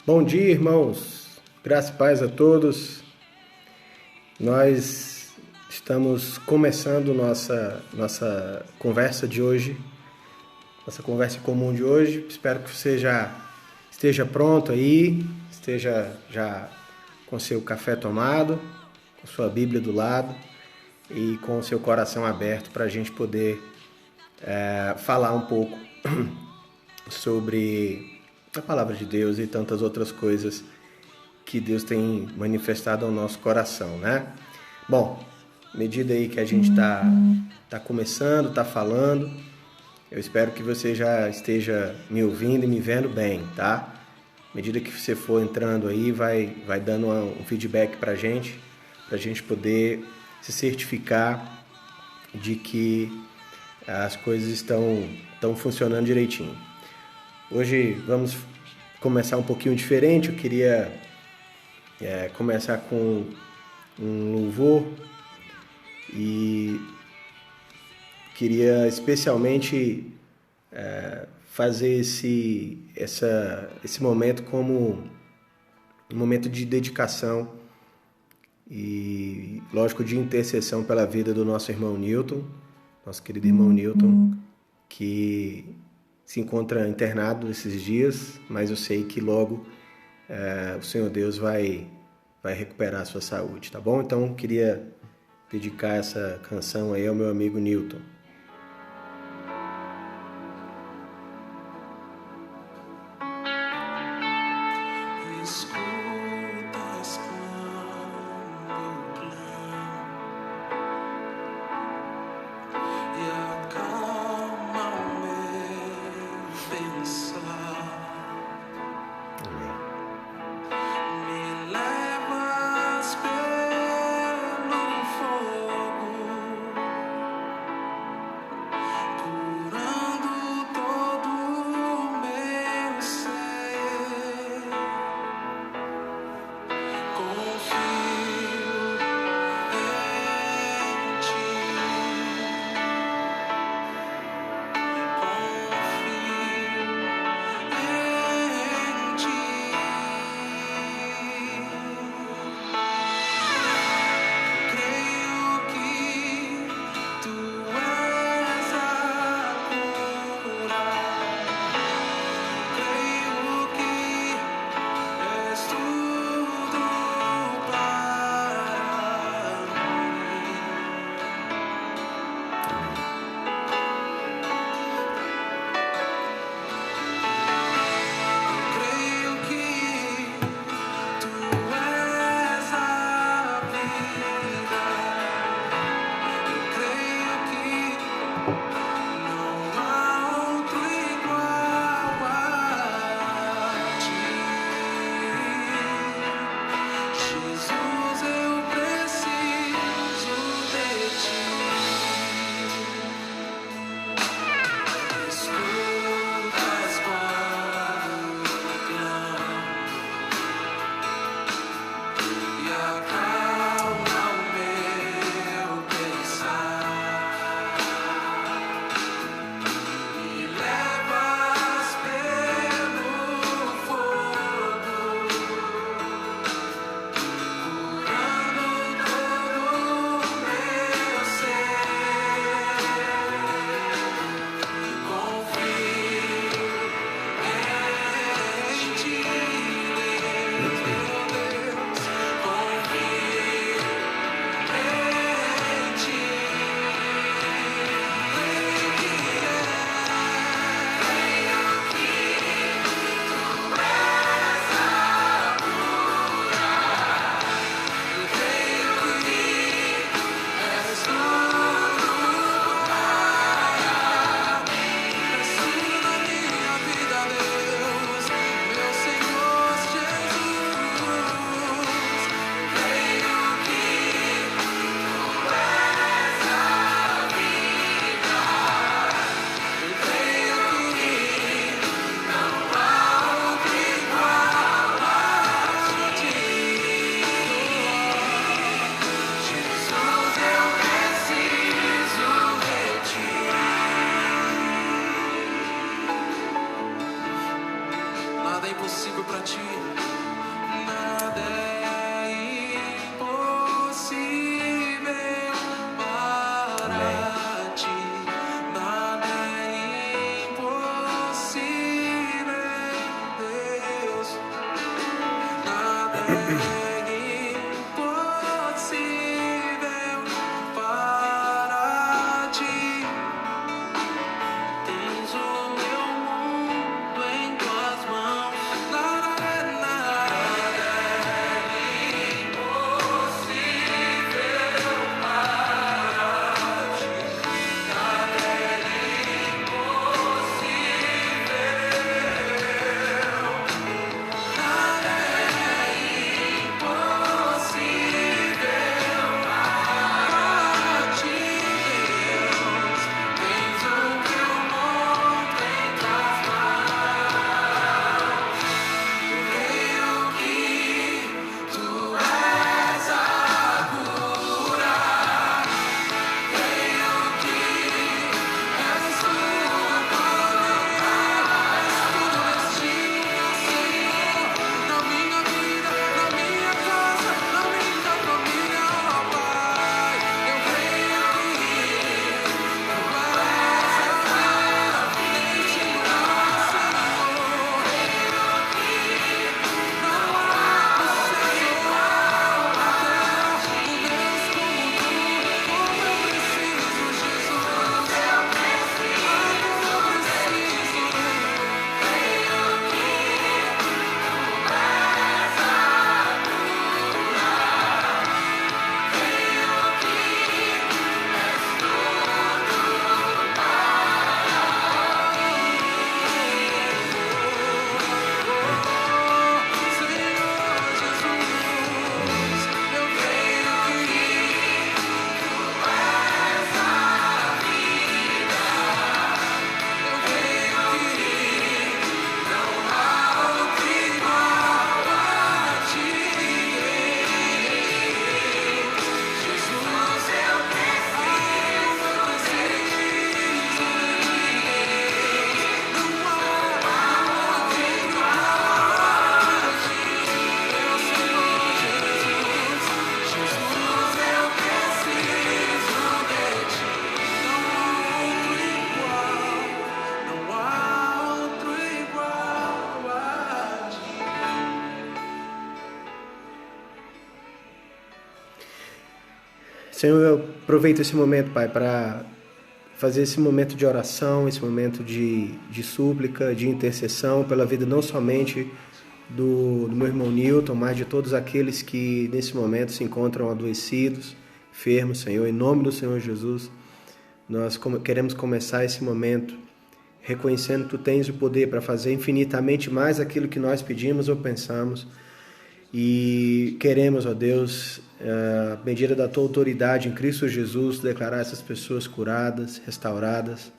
Bom dia, irmãos. Graça e paz a todos. Nós estamos começando nossa conversa de hoje, nossa conversa comum de hoje. Espero que você já esteja pronto aí, esteja já com seu café tomado, com sua Bíblia do lado e com o seu coração aberto para a gente poder falar um pouco sobre a palavra de Deus e tantas outras coisas que Deus tem manifestado ao nosso coração, né? Bom, à medida aí que a gente tá começando, tá falando, eu espero que você já esteja me ouvindo e me vendo bem, tá? À medida que você for entrando aí, vai dando um feedback pra gente poder se certificar de que as coisas estão funcionando direitinho. Hoje vamos começar um pouquinho diferente. Eu queria começar com um louvor e queria especialmente fazer esse momento como um momento de dedicação e, lógico, de intercessão pela vida do nosso irmão Newton, nosso querido irmão Newton, que se encontra internado esses dias, mas eu sei que logo o Senhor Deus vai recuperar a sua saúde, tá bom? Então, eu queria dedicar essa canção aí ao meu amigo Newton. Escutas quando clamo e acalma o meu pensar. Me levas pelo fogo, curando todo o meu ser. Confio em ti, confio impossível pra ti. Nada é impossível para ti. Nada é impossível, Deus. Nada é impossível para ti. Tens o meu mundo em tuas mãos. Nada é impossível para ti. Nada é impossível para ti, Deus. Tens o meu mundo em tuas mãos. Eu creio que tu és a cura. Creio que és tudo para mim. És tudo destino, Senhor. Na minha vida, na minha casa, na minha família, ó Pai. Eu creio que tu és a felicidade, não há outro igual a ti. Senhor, eu aproveito esse momento, Pai, para fazer esse momento de oração, esse momento de súplica, de intercessão pela vida não somente do meu irmão Newton, mas de todos aqueles que nesse momento se encontram adoecidos, enfermos, Senhor. Em nome do Senhor Jesus, nós queremos começar esse momento reconhecendo que Tu tens o poder para fazer infinitamente mais aquilo que nós pedimos ou pensamos. E queremos, ó Deus, à medida da Tua autoridade em Cristo Jesus, declarar essas pessoas curadas, restauradas,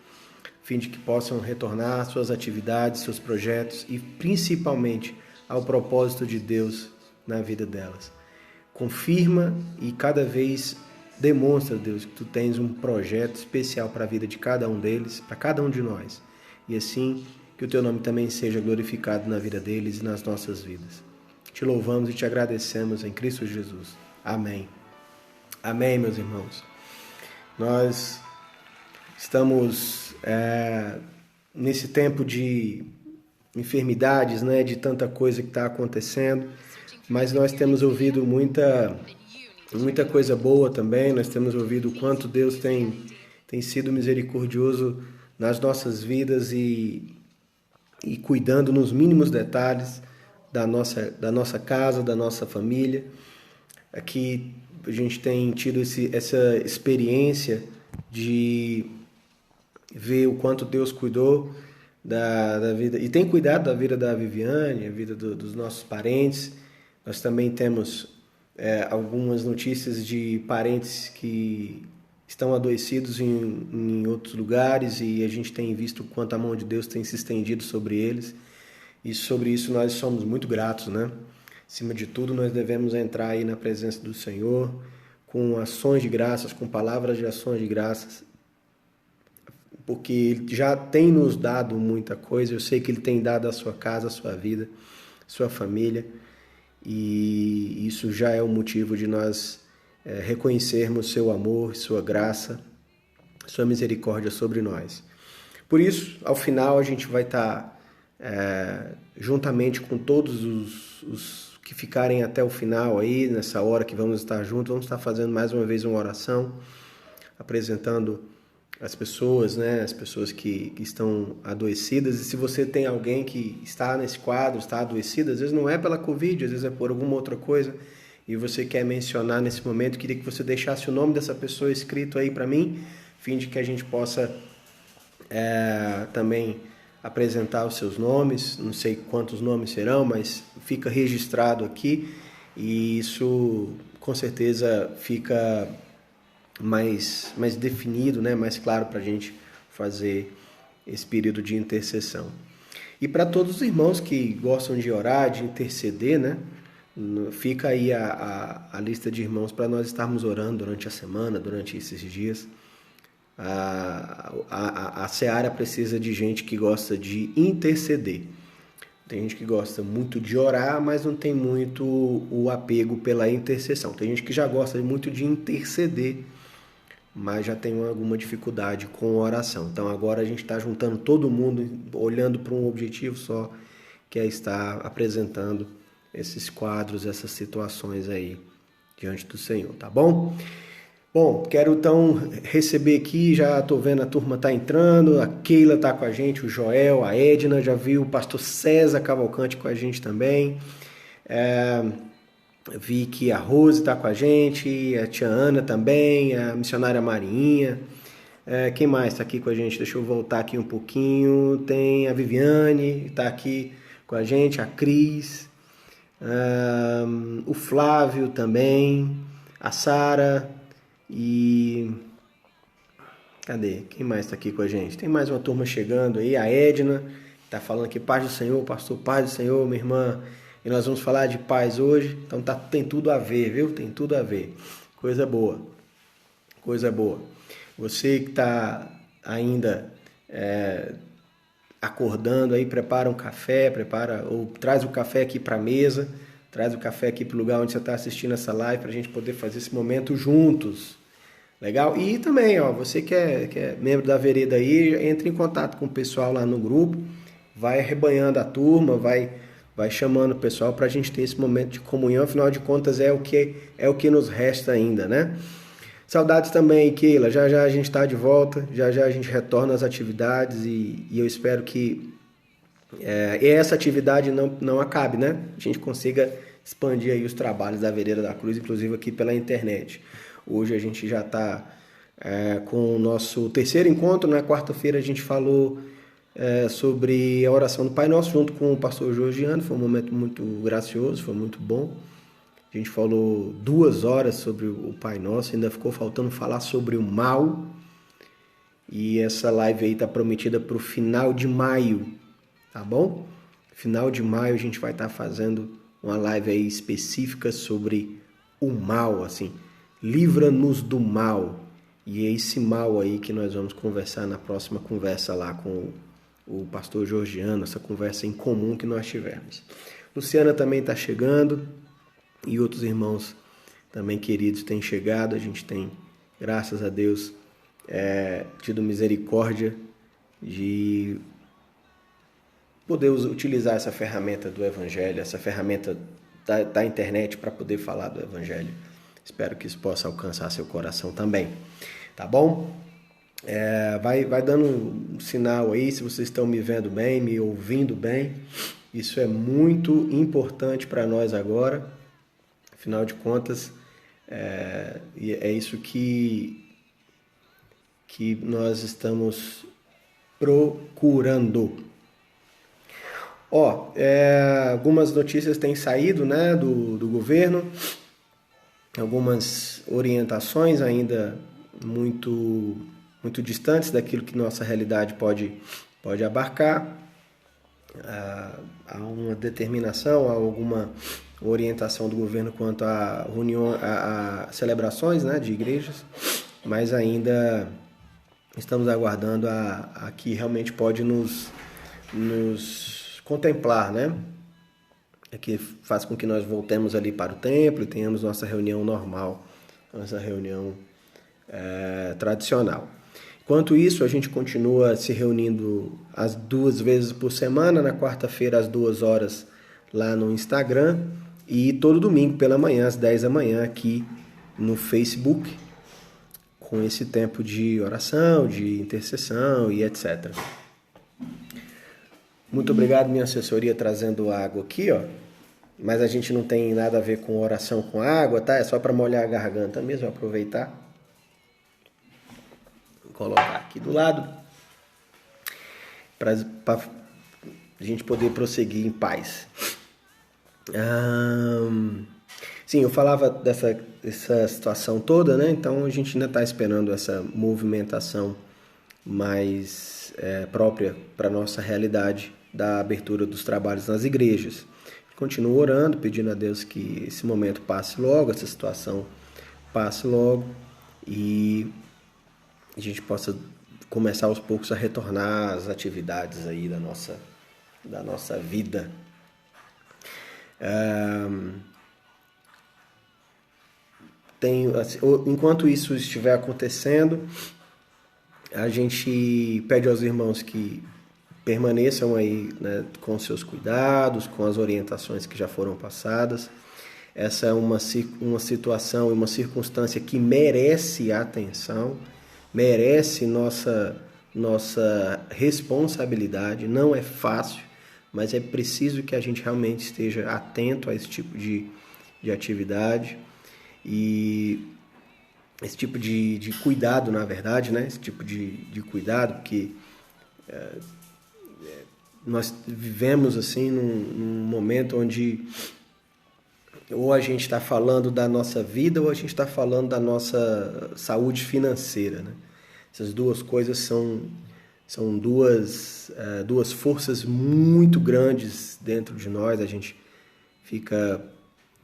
a fim de que possam retornar às suas atividades, seus projetos e principalmente ao propósito de Deus na vida delas. Confirma e cada vez demonstra, Deus, que Tu tens um projeto especial para a vida de cada um deles, para cada um de nós. E assim, que o Teu nome também seja glorificado na vida deles e nas nossas vidas. Te louvamos e te agradecemos em Cristo Jesus. Amém. Amém, meus irmãos. Nós estamos nesse tempo de enfermidades, né, de tanta coisa que está acontecendo, mas nós temos ouvido muita coisa boa também. Nós temos ouvido o quanto Deus tem sido misericordioso nas nossas vidas e cuidando nos mínimos detalhes da nossa casa, da nossa família. Aqui a gente tem tido essa experiência de ver o quanto Deus cuidou da vida, e tem cuidado da vida da Viviane, a vida dos nossos parentes. Nós também temos algumas notícias de parentes que estão adoecidos em outros lugares, e a gente tem visto o quanto a mão de Deus tem se estendido sobre eles. E sobre isso nós somos muito gratos, né? Acima de tudo, nós devemos entrar aí na presença do Senhor com ações de graças, com palavras de ações de graças, porque Ele já tem nos dado muita coisa. Eu sei que Ele tem dado a sua casa, a sua vida, sua família, e isso já é um motivo de nós reconhecermos seu amor, sua graça, sua misericórdia sobre nós. Por isso, ao final, a gente vai estar juntamente com todos os que ficarem até o final aí, nessa hora que vamos estar juntos, vamos estar fazendo mais uma vez uma oração, apresentando as pessoas, né, as pessoas que estão adoecidas. E se você tem alguém que está nesse quadro, está adoecido, às vezes não é pela Covid, às vezes é por alguma outra coisa, e você quer mencionar nesse momento, queria que você deixasse o nome dessa pessoa escrito aí para mim, a fim de que a gente possa também apresentar os seus nomes. Não sei quantos nomes serão, mas fica registrado aqui, e isso com certeza fica mais definido, né? Mais claro para a gente fazer esse período de intercessão. E para todos os irmãos que gostam de orar, de interceder, né? Fica aí a lista de irmãos para nós estarmos orando durante a semana, durante esses dias. A Seara precisa de gente que gosta de interceder. Tem gente que gosta muito de orar, mas não tem muito o apego pela intercessão. Tem gente que já gosta muito de interceder, mas já tem alguma dificuldade com a oração. Então agora a gente está juntando todo mundo, olhando para um objetivo só, que é estar apresentando esses quadros, essas situações aí diante do Senhor, tá bom? Bom, quero então receber aqui, já estou vendo a turma tá entrando, a Keila tá com a gente, o Joel, a Edna, já vi o pastor César Cavalcante com a gente também, vi que a Rose está com a gente, a tia Ana também, a missionária Marinha. Quem mais está aqui com a gente? Deixa eu voltar aqui um pouquinho. Tem a Viviane, está aqui com a gente, a Cris, o Flávio também, a Sara e... Cadê? Quem mais está aqui com a gente? Tem mais uma turma chegando aí, a Edna, está falando aqui, paz do Senhor, pastor, paz do Senhor, minha irmã. E nós vamos falar de paz hoje, então tem tudo a ver, viu? Tem tudo a ver. Coisa boa. Coisa boa. Você que está ainda acordando aí, prepara um café, ou traz o café aqui para a mesa, traz o café aqui para o lugar onde você está assistindo essa live, para a gente poder fazer esse momento juntos. Legal? E também, ó, você que é membro da Vereda aí, entre em contato com o pessoal lá no grupo, vai arrebanhando a turma, vai chamando o pessoal para a gente ter esse momento de comunhão. Afinal de contas é o que nos resta ainda, né? Saudades também, Keila, já a gente está de volta, já a gente retorna às atividades, e eu espero que essa atividade não acabe, né? A gente consiga expandir aí os trabalhos da Vereda da Cruz, inclusive aqui pela internet. Hoje a gente já está com o nosso terceiro encontro, na quarta-feira a gente falou sobre a oração do Pai Nosso junto com o pastor Georgiano. Foi um momento muito gracioso, foi muito bom. A gente falou 2 horas sobre o Pai Nosso, ainda ficou faltando falar sobre o mal, e essa live aí está prometida para o final de maio, tá bom? Final de maio a gente vai estar fazendo uma live aí específica sobre o mal, assim, livra-nos do mal, e é esse mal aí que nós vamos conversar na próxima conversa lá com o pastor Georgiano, essa conversa em comum que nós tivemos. Luciana também está chegando, e outros irmãos também queridos têm chegado. A gente tem, graças a Deus, tido misericórdia de poder utilizar essa ferramenta do Evangelho, essa ferramenta da internet para poder falar do Evangelho. Espero que isso possa alcançar seu coração também, tá bom? Vai dando um sinal aí se vocês estão me vendo bem, me ouvindo bem. Isso é muito importante para nós agora. Afinal de contas, é isso que nós estamos procurando. Algumas notícias têm saído, né, do governo, algumas orientações ainda muito distantes daquilo que nossa realidade pode abarcar. Há uma determinação, há alguma orientação do governo quanto a celebrações, né, de igrejas, mas ainda estamos aguardando a que realmente pode nos contemplar, né? que faz com que nós voltemos ali para o templo e tenhamos nossa reunião normal, nossa reunião tradicional. Enquanto isso, a gente continua se reunindo as 2 vezes por semana, na quarta-feira às 2 horas lá no Instagram e todo domingo pela manhã às 10 da manhã aqui no Facebook, com esse tempo de oração, de intercessão e etc. Muito obrigado, minha assessoria, trazendo água aqui, ó. Mas a gente não tem nada a ver com oração com água, tá? É só para molhar a garganta mesmo, aproveitar. Vou colocar aqui do lado para a gente poder prosseguir em paz. Sim, eu falava dessa situação toda, né? Então a gente ainda está esperando essa movimentação mais própria para a nossa realidade da abertura dos trabalhos nas igrejas. Continuo orando, pedindo a Deus que esse momento passe logo, essa situação passe logo e a gente possa começar aos poucos a retornar às atividades aí da nossa vida. Enquanto isso estiver acontecendo, a gente pede aos irmãos que permaneçam aí, né, com seus cuidados, com as orientações que já foram passadas. Essa é uma situação e uma circunstância que merece atenção, merece nossa responsabilidade. Não é fácil, mas é preciso que a gente realmente esteja atento a esse tipo de atividade e esse tipo de cuidado, na verdade, né? Esse tipo de cuidado, porque nós vivemos assim num momento onde ou a gente está falando da nossa vida ou a gente está falando da nossa saúde financeira, né? Essas duas coisas são duas forças muito grandes dentro de nós. A gente fica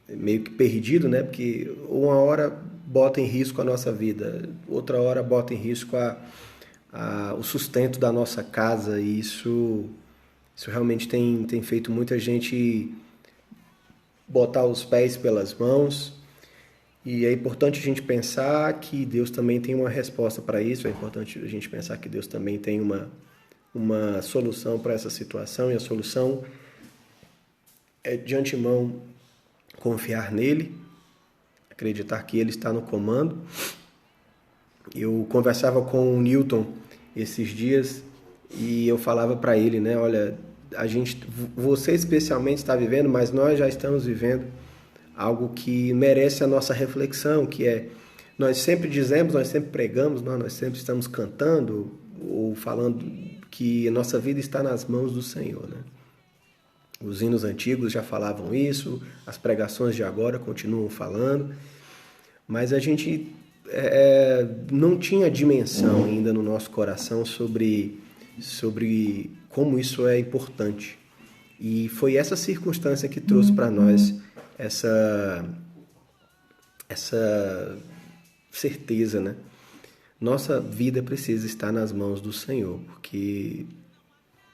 meio que perdido, né? Porque uma hora bota em risco a nossa vida, outra hora bota em risco o sustento da nossa casa, e isso realmente tem feito muita gente botar os pés pelas mãos. E é importante a gente pensar que Deus também tem uma resposta para isso, é importante a gente pensar que Deus também tem uma solução para essa situação, e a solução é, de antemão, confiar nele, acreditar que ele está no comando. Eu conversava com o Newton esses dias e eu falava para ele, né, olha, você especialmente está vivendo, mas nós já estamos vivendo algo que merece a nossa reflexão, que é, nós sempre dizemos, nós sempre pregamos, nós sempre estamos cantando ou falando que a nossa vida está nas mãos do Senhor, né? Os hinos antigos já falavam isso, as pregações de agora continuam falando, mas a gente não tinha dimensão ainda no nosso coração sobre como isso é importante. E foi essa circunstância que trouxe para nós essa certeza, né? Nossa vida precisa estar nas mãos do Senhor, porque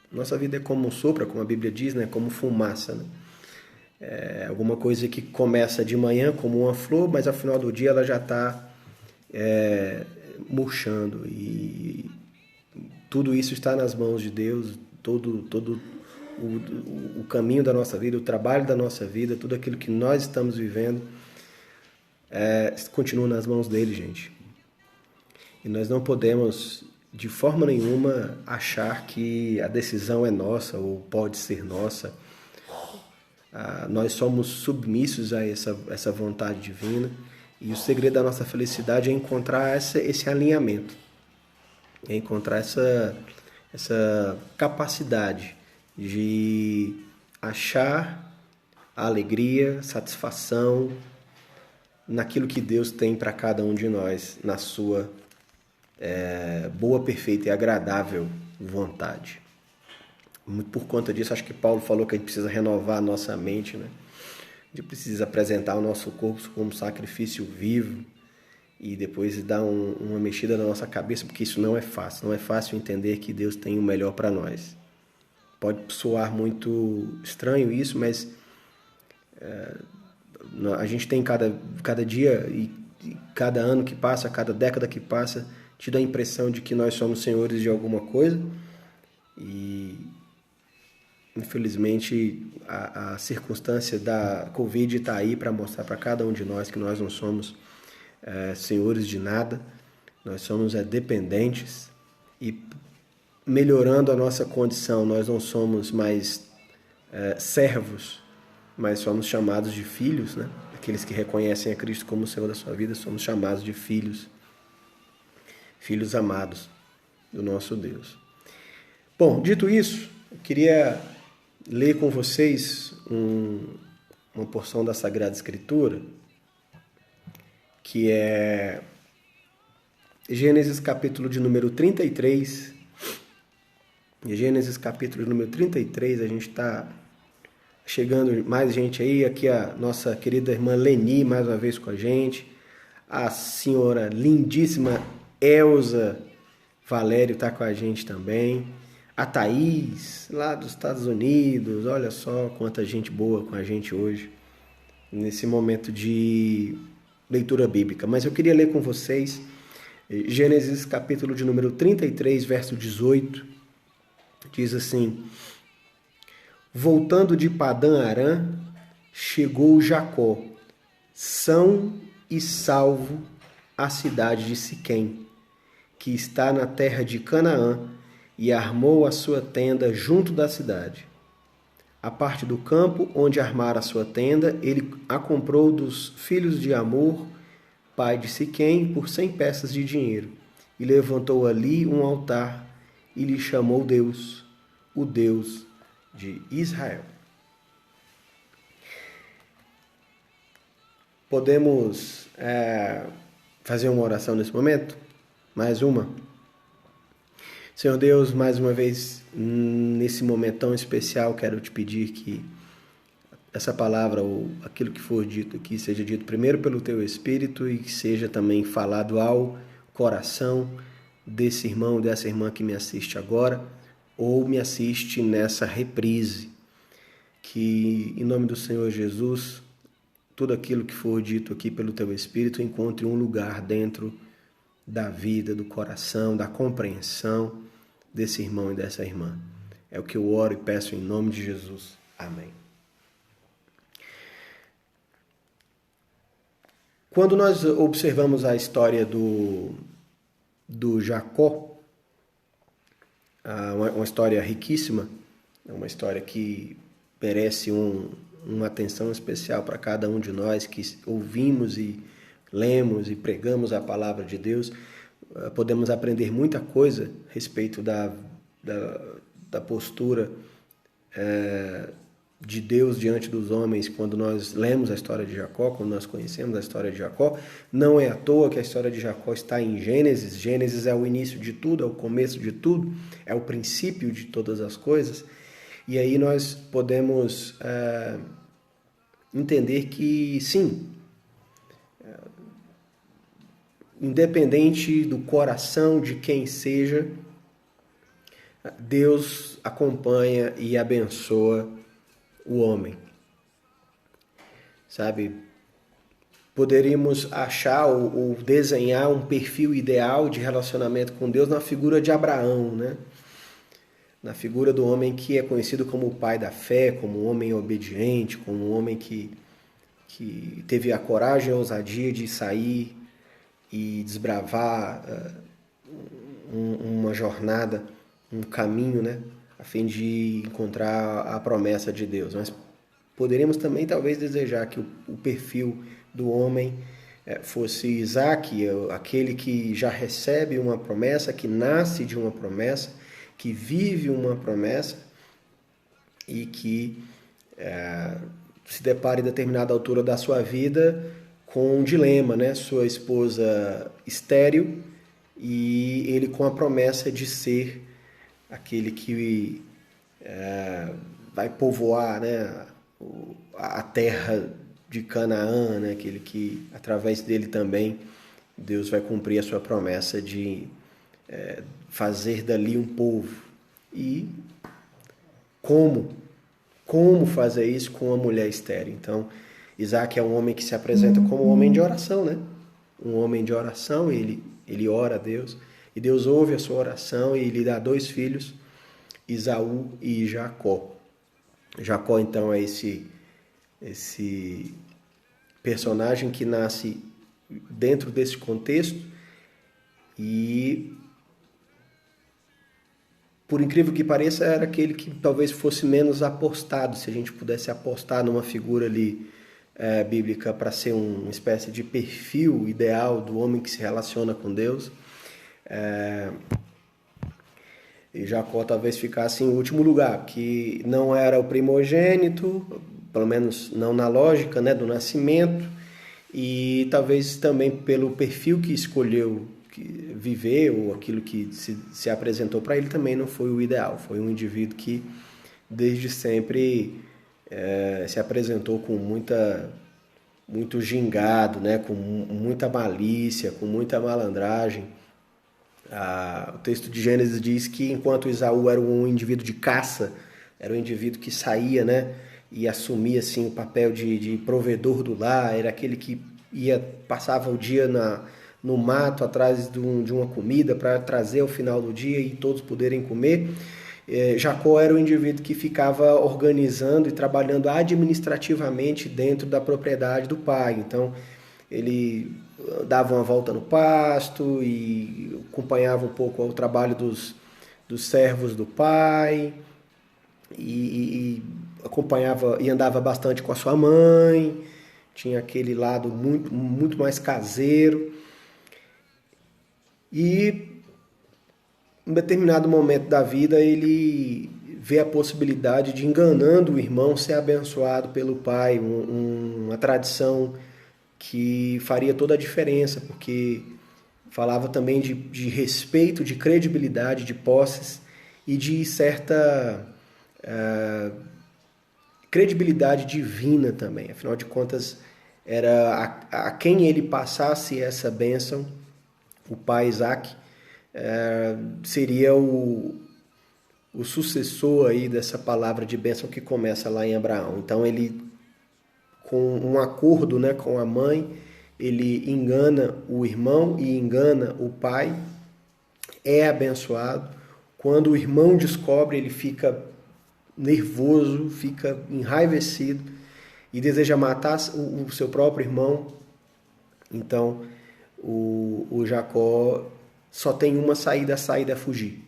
nossa vida é como um sopro, como a Bíblia diz, né? Como fumaça, né? É alguma coisa que começa de manhã como uma flor, mas ao final do dia ela já está murchando, e tudo isso está nas mãos de Deus. Todo o caminho da nossa vida, o trabalho da nossa vida, tudo aquilo que nós estamos vivendo continua nas mãos dele, gente. E nós não podemos, de forma nenhuma, achar que a decisão é nossa ou pode ser nossa. Nós somos submissos a essa vontade divina, e o segredo da nossa felicidade é encontrar esse alinhamento, é encontrar essa capacidade de achar a alegria, satisfação naquilo que Deus tem para cada um de nós, na sua boa, perfeita e agradável vontade. Muito por conta disso, acho que Paulo falou que a gente precisa renovar a nossa mente, né? A gente precisa apresentar o nosso corpo como sacrifício vivo e depois dar uma mexida na nossa cabeça, porque isso não é fácil. Não é fácil entender que Deus tem o melhor para nós. Pode soar muito estranho isso, mas A gente tem cada dia e cada ano que passa, cada década que passa, tido a impressão de que nós somos senhores de alguma coisa e, infelizmente, a circunstância da Covid está aí para mostrar para cada um de nós que nós não somos senhores de nada, nós somos dependentes e, melhorando a nossa condição, nós não somos mais servos, mas somos chamados de filhos, né? Aqueles que reconhecem a Cristo como o Senhor da sua vida, somos chamados de filhos, filhos amados do nosso Deus. Bom, dito isso, eu queria ler com vocês uma porção da Sagrada Escritura, que é Gênesis capítulo de número 33. Em Gênesis capítulo de número 33, a gente está chegando mais gente aí, aqui a nossa querida irmã Leni mais uma vez com a gente, a senhora lindíssima Elza Valério está com a gente também, a Thaís, lá dos Estados Unidos, olha só quanta gente boa com a gente hoje, nesse momento de leitura bíblica. Mas eu queria ler com vocês Gênesis capítulo de número 33, verso 18, diz assim: Voltando de Padã-Arã, chegou Jacó, são e salvo, à cidade de Siquém, que está na terra de Canaã, e armou a sua tenda junto da cidade. A parte do campo onde armara a sua tenda, ele a comprou dos filhos de Amor, pai de Siquém, por 100 peças de dinheiro, e levantou ali um altar, e lhe chamou Deus, o Deus de Israel. Podemos fazer uma oração nesse momento? Mais uma? Senhor Deus, mais uma vez, nesse momento tão especial, quero te pedir que essa palavra ou aquilo que for dito aqui seja dito primeiro pelo Teu Espírito e que seja também falado ao coração desse irmão, dessa irmã que me assiste agora ou me assiste nessa reprise. Que, em nome do Senhor Jesus, tudo aquilo que for dito aqui pelo Teu Espírito encontre um lugar dentro da vida, do coração, da compreensão desse irmão e dessa irmã. É o que eu oro e peço em nome de Jesus. Amém. Quando nós observamos a história do Jacó, uma história riquíssima, uma história que merece uma atenção especial para cada um de nós que ouvimos e lemos e pregamos a palavra de Deus. Podemos aprender muita coisa a respeito da postura de Deus diante dos homens quando nós lemos a história de Jacó, quando nós conhecemos a história de Jacó. Não é à toa que a história de Jacó está em Gênesis. Gênesis é o início de tudo, é o começo de tudo, é o princípio de todas as coisas. E aí nós podemos entender que, sim, independente do coração de quem seja, Deus acompanha e abençoa o homem. Sabe, poderíamos achar ou desenhar um perfil ideal de relacionamento com Deus na figura de Abraão, né? Na figura do homem que é conhecido como o pai da fé, como um homem obediente, como um homem que teve a coragem e a ousadia de sair e desbravar uma jornada, um caminho, né, a fim de encontrar a promessa de Deus. Mas poderíamos também talvez desejar que o perfil do homem fosse Isaac, aquele que já recebe uma promessa, que nasce de uma promessa, que vive uma promessa e que se depara em determinada altura da sua vida com um dilema, né? Sua esposa estéril e ele com a promessa de ser aquele que vai povoar, né, a terra de Canaã, né, aquele que, através dele também, Deus vai cumprir a sua promessa de fazer dali um povo. E como como fazer isso com uma mulher estéril. Então, Isaac é um homem que se apresenta como um homem de oração, né? Um homem de oração, ele ora a Deus, e Deus ouve a sua oração e lhe dá 2 filhos, Esaú e Jacó. Jacó, então, é esse personagem que nasce dentro desse contexto e, por incrível que pareça, era aquele que talvez fosse menos apostado, se a gente pudesse apostar numa figura ali bíblica para ser uma espécie de perfil ideal do homem que se relaciona com Deus. E Jacó talvez ficasse em último lugar, que não era o primogênito, pelo menos não na lógica, né, do nascimento, e talvez também pelo perfil que escolheu viver, ou aquilo que se apresentou para ele, também não foi o ideal. Foi um indivíduo que desde sempre se apresentou com muito gingado, né, com muita malícia, com muita malandragem. O texto de Gênesis diz que enquanto Esaú era um indivíduo de caça, era um indivíduo que saía, né, e assumia assim, o papel de provedor do lar, era aquele que passava o dia no mato atrás de uma comida para trazer ao final do dia e todos poderem comer. Jacó era o indivíduo que ficava organizando e trabalhando administrativamente dentro da propriedade do pai. Então, ele dava uma volta no pasto e acompanhava um pouco o trabalho dos servos do pai e acompanhava e andava bastante com a sua mãe. Tinha aquele lado muito, muito mais caseiro. E em determinado momento da vida ele vê a possibilidade de, enganando o irmão, ser abençoado pelo pai, uma tradição que faria toda a diferença, porque falava também de respeito, de credibilidade, de posses e de certa credibilidade divina também. Afinal de contas, era a quem ele passasse essa bênção, o pai Isaac, seria o sucessor aí dessa palavra de bênção que começa lá em Abraão. Então ele, com um acordo, né, com a mãe, ele engana o irmão e engana o pai, é abençoado. Quando o irmão descobre, ele fica nervoso, fica enraivecido e deseja matar o seu próprio irmão. Então o Jacó só tem uma saída, a saída é fugir.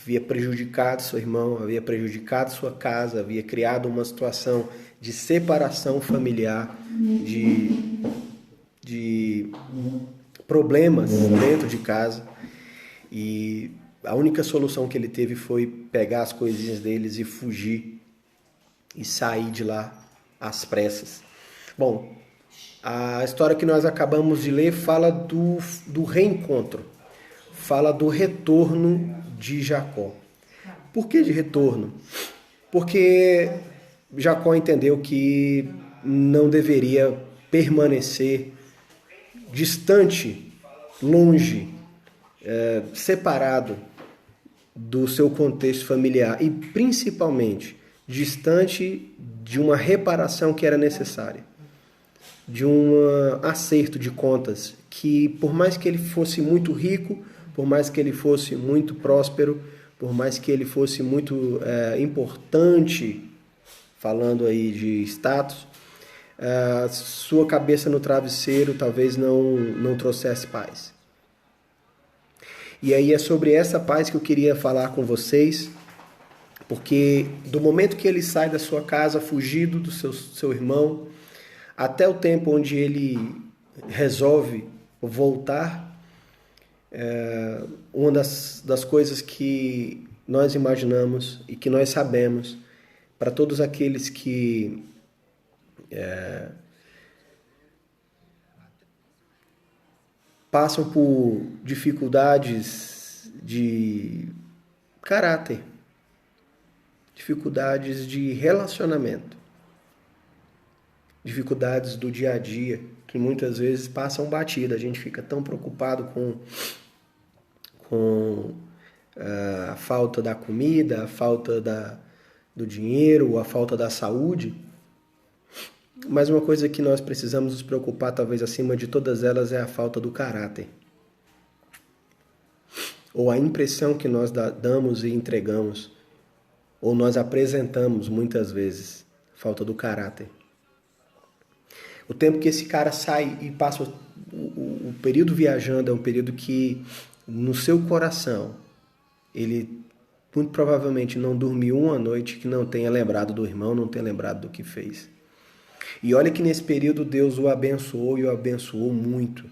Havia prejudicado seu irmão, havia prejudicado sua casa, havia criado uma situação de separação familiar, de problemas dentro de casa. E a única solução que ele teve foi pegar as coisinhas deles e fugir e sair de lá às pressas. Bom, a história que nós acabamos de ler fala do reencontro, fala do retorno de Jacó. Por que de retorno? Porque Jacó entendeu que não deveria permanecer distante, longe, separado do seu contexto familiar e principalmente distante de uma reparação que era necessária, de um acerto de contas que, por mais que ele fosse muito rico, por mais que ele fosse muito próspero, por mais que ele fosse muito importante, falando aí de status, sua cabeça no travesseiro talvez não trouxesse paz. E aí é sobre essa paz que eu queria falar com vocês, porque do momento que ele sai da sua casa fugido do seu irmão, até o tempo onde ele resolve voltar, uma das coisas que nós imaginamos e que nós sabemos, para todos aqueles que passam por dificuldades de caráter, dificuldades de relacionamento, dificuldades do dia a dia, que muitas vezes passam batida. A gente fica tão preocupado com a falta da comida, a falta do dinheiro ou a falta da saúde. Mas uma coisa que nós precisamos nos preocupar, talvez acima de todas elas, é a falta do caráter. Ou a impressão que nós damos e entregamos, ou nós apresentamos muitas vezes, falta do caráter. O tempo que esse cara sai e passa o período viajando é um período que, no seu coração, ele muito provavelmente não dormiu uma noite que não tenha lembrado do irmão, não tenha lembrado do que fez. E olha que nesse período Deus o abençoou e o abençoou muito.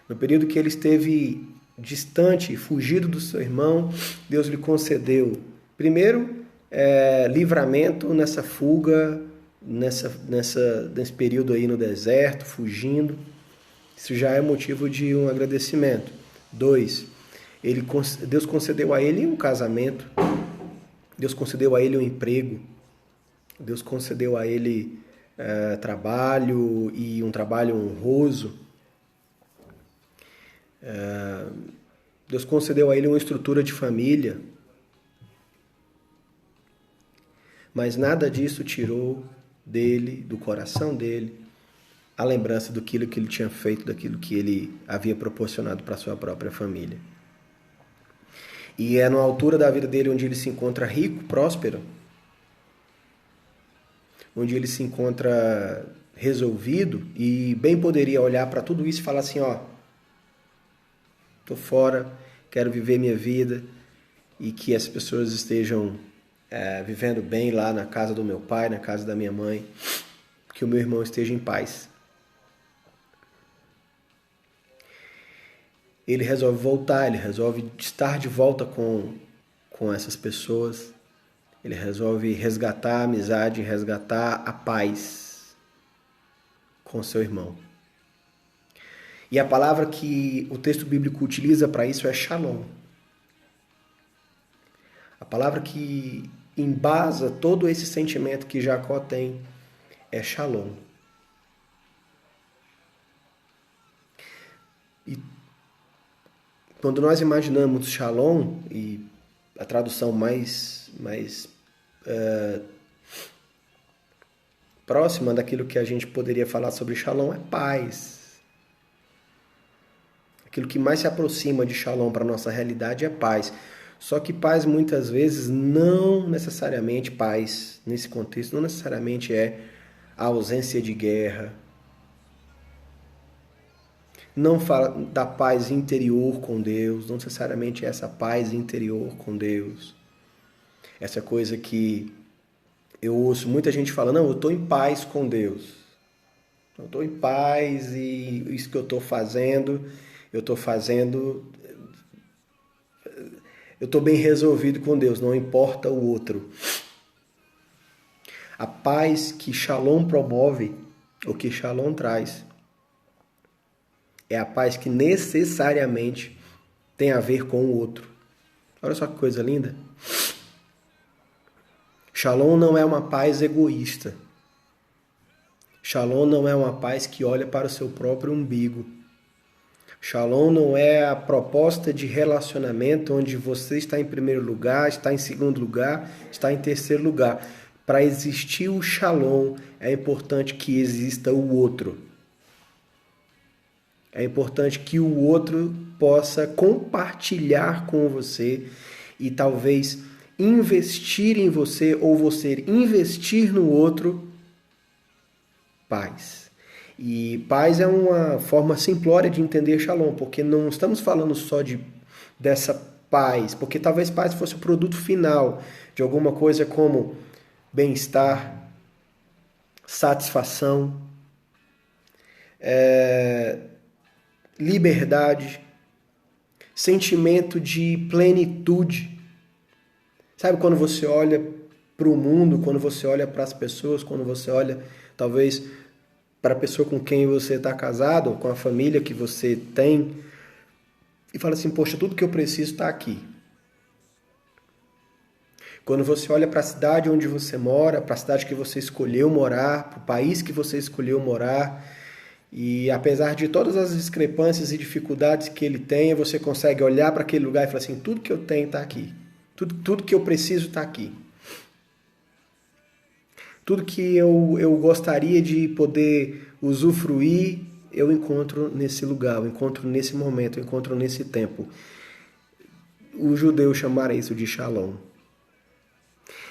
No período que ele esteve distante, fugido do seu irmão, Deus lhe concedeu, primeiro, livramento nessa fuga, nesse período aí no deserto, fugindo. Isso já é motivo de um agradecimento. 2, Deus concedeu a ele um casamento, Deus concedeu a ele um emprego, Deus concedeu a ele trabalho e um trabalho honroso. Deus concedeu a ele uma estrutura de família. Mas nada disso tirou dele, do coração dele, a lembrança daquilo que ele tinha feito, daquilo que ele havia proporcionado para a sua própria família. E é na altura da vida dele onde ele se encontra rico, próspero, onde ele se encontra resolvido e bem poderia olhar para tudo isso e falar assim, estou fora, quero viver minha vida e que as pessoas estejam vivendo bem lá na casa do meu pai, na casa da minha mãe, que o meu irmão esteja em paz. Ele resolve voltar, ele resolve estar de volta com essas pessoas, ele resolve resgatar a amizade, resgatar a paz com seu irmão. E a palavra que o texto bíblico utiliza para isso é shalom. A palavra que embasa todo esse sentimento que Jacó tem é shalom. E quando nós imaginamos shalom, e a tradução mais próxima daquilo que a gente poderia falar sobre shalom é paz. Aquilo que mais se aproxima de shalom para a nossa realidade é paz. Só que paz muitas vezes não necessariamente, paz nesse contexto, não necessariamente é a ausência de guerra. Não fala da paz interior com Deus, não necessariamente é essa paz interior com Deus. Essa coisa que eu ouço muita gente falando, não, eu estou em paz com Deus. Eu estou em paz e isso que eu estou fazendo, eu estou bem resolvido com Deus, não importa o outro. A paz que Shalom promove, ou que Shalom traz, é a paz que necessariamente tem a ver com o outro. Olha só que coisa linda. Shalom não é uma paz egoísta. Shalom não é uma paz que olha para o seu próprio umbigo. Shalom não é a proposta de relacionamento onde você está em primeiro lugar, está em segundo lugar, está em terceiro lugar. Para existir o Shalom, é importante que exista o outro. É importante que o outro possa compartilhar com você e talvez investir em você ou você investir no outro paz. E paz é uma forma simplória de entender Shalom, porque não estamos falando só dessa paz, porque talvez paz fosse o produto final de alguma coisa como bem-estar, satisfação, liberdade, sentimento de plenitude. Sabe quando você olha para o mundo, quando você olha para as pessoas, quando você olha talvez para a pessoa com quem você está casado, com a família que você tem, e fala assim, poxa, tudo que eu preciso está aqui. Quando você olha para a cidade onde você mora, para a cidade que você escolheu morar, para o país que você escolheu morar, e apesar de todas as discrepâncias e dificuldades que ele tem, você consegue olhar para aquele lugar e falar assim, tudo que eu tenho está aqui. Tudo que eu preciso está aqui. Tudo que eu gostaria de poder usufruir, eu encontro nesse lugar, eu encontro nesse momento, eu encontro nesse tempo. Os judeus chamaram isso de Shalom.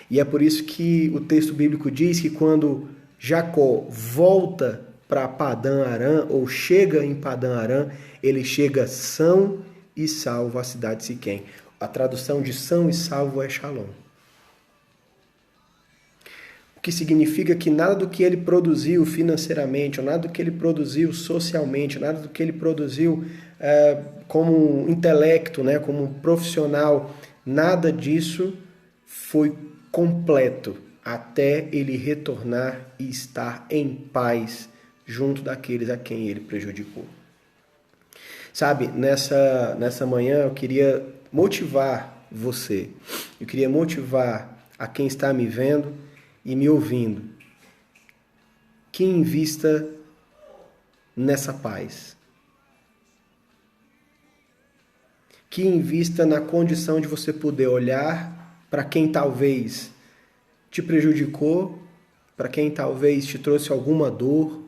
E é por isso que o texto bíblico diz que quando Jacó volta para Padã Arã, ou chega em Padã Arã, ele chega são e salvo à cidade de Siquém. A tradução de são e salvo é Shalom. O que significa que nada do que ele produziu financeiramente, ou nada do que ele produziu socialmente, nada do que ele produziu como intelecto, né, como profissional, nada disso foi completo até ele retornar e estar em paz junto daqueles a quem ele prejudicou. Sabe, nessa manhã eu queria motivar você, eu queria motivar a quem está me vendo e me ouvindo, que invista nessa paz. Que invista na condição de você poder olhar para quem talvez te prejudicou, para quem talvez te trouxe alguma dor,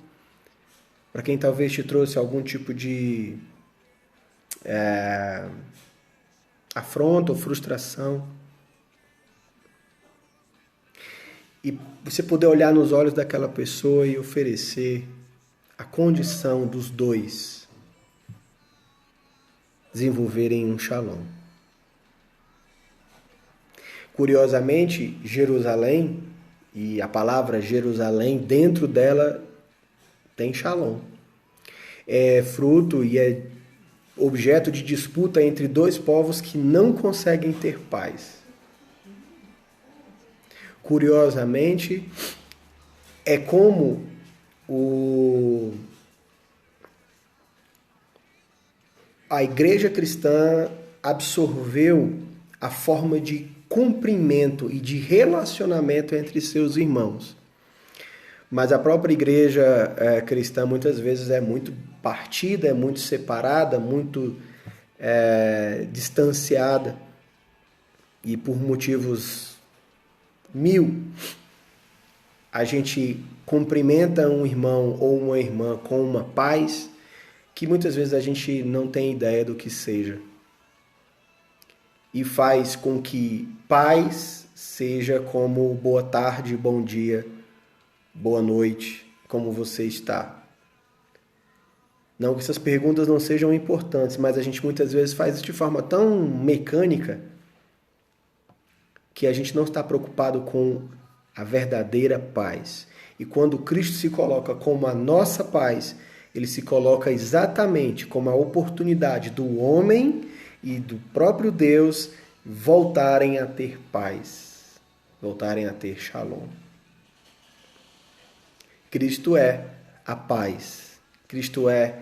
para quem talvez te trouxe algum tipo de afronta ou frustração. E você poder olhar nos olhos daquela pessoa e oferecer a condição dos dois desenvolverem um shalom. Curiosamente, Jerusalém, e a palavra Jerusalém, dentro dela tem shalom. É fruto e é objeto de disputa entre dois povos que não conseguem ter paz. Curiosamente, é como a igreja cristã absorveu a forma de cumprimento e de relacionamento entre seus irmãos. Mas a própria igreja cristã muitas vezes é muito partida, é muito separada, muito distanciada. E por motivos mil, a gente cumprimenta um irmão ou uma irmã com uma paz que muitas vezes a gente não tem ideia do que seja. E faz com que paz seja como boa tarde, bom dia, boa noite, como você está. Não que essas perguntas não sejam importantes, mas a gente muitas vezes faz isso de forma tão mecânica que a gente não está preocupado com a verdadeira paz. E quando Cristo se coloca como a nossa paz, ele se coloca exatamente como a oportunidade do homem e do próprio Deus voltarem a ter paz, voltarem a ter shalom. Cristo é a paz. Cristo é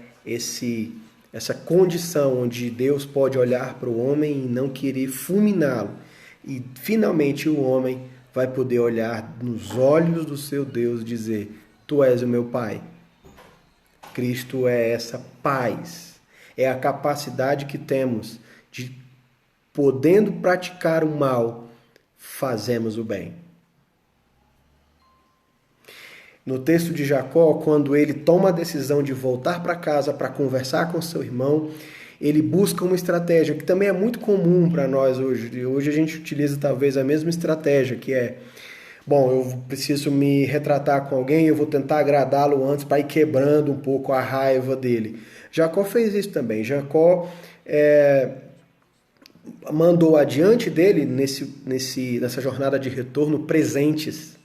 essa condição onde Deus pode olhar para o homem e não querer fulminá-lo. E finalmente o homem vai poder olhar nos olhos do seu Deus e dizer: Tu és o meu Pai. Cristo é essa paz. É a capacidade que temos de, podendo praticar o mal, fazemos o bem. No texto de Jacó, quando ele toma a decisão de voltar para casa para conversar com seu irmão, ele busca uma estratégia que também é muito comum para nós hoje. Hoje a gente utiliza talvez a mesma estratégia, que é: bom, eu preciso me retratar com alguém, eu vou tentar agradá-lo antes para ir quebrando um pouco a raiva dele. Jacó fez isso também. Jacó mandou adiante dele, nessa jornada de retorno, presentes.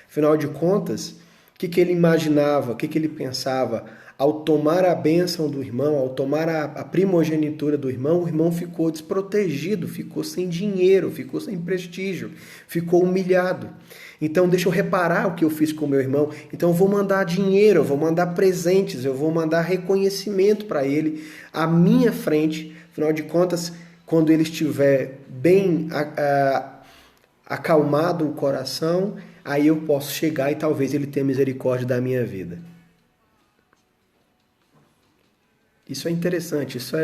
Afinal de contas, o que ele imaginava, o que ele pensava? Ao tomar a bênção do irmão, ao tomar a primogenitura do irmão, o irmão ficou desprotegido, ficou sem dinheiro, ficou sem prestígio, ficou humilhado. Então deixa eu reparar o que eu fiz com o meu irmão. Então eu vou mandar dinheiro, eu vou mandar presentes, eu vou mandar reconhecimento para ele à minha frente. Afinal de contas, quando ele estiver bem acalmado o coração, aí eu posso chegar e talvez ele tenha misericórdia da minha vida. Isso é interessante, isso